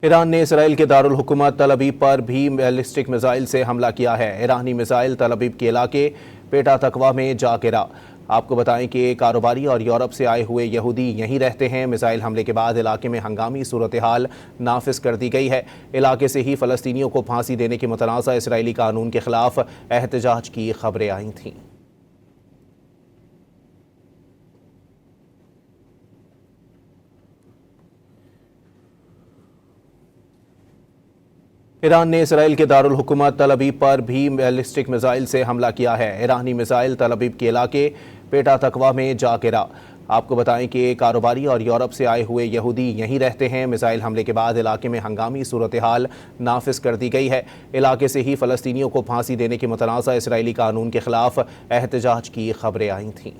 Iran ने Israel के दारुल हुकूमत तल अबीब पर भी बैलिस्टिक मिसाइल से हमला किया है। ईरानी मिसाइल तल अबीब के इलाके पेटा तकवा में जा गिरा। आपको बताएं कि कारोबारी और यूरोप से आए हुए यहूदी यहीं रहते हैं। मिसाइल हमले के बाद इलाके में हंगामी सूरत हाल नाफिज कर दी गई है। इलाके से ही फ़लस्तीनियों को फांसी देने के मुतनाज़ा इसराइली कानून के खिलाफ एहतजाज की खबरें आई थीं। ईरान ने इसराइल के दारुल हुकूमत तल अबीब पर भी बैलिस्टिक मिसाइल से हमला किया है। ईरानी मिसाइल तल अबीब के इलाके पेटा तकवा में जा गिरा। आपको बताएं कि कारोबारी और यूरोप से आए हुए यहूदी यहीं रहते हैं। मिसाइल हमले के बाद इलाके में हंगामी सूरत हाल नाफिज कर दी गई है। इलाके से ही फ़लस्तीनियों को फांसी देने के मुतनाज़ा इसराइली कानून के खिलाफ एहतजाज की खबरें आई थीं।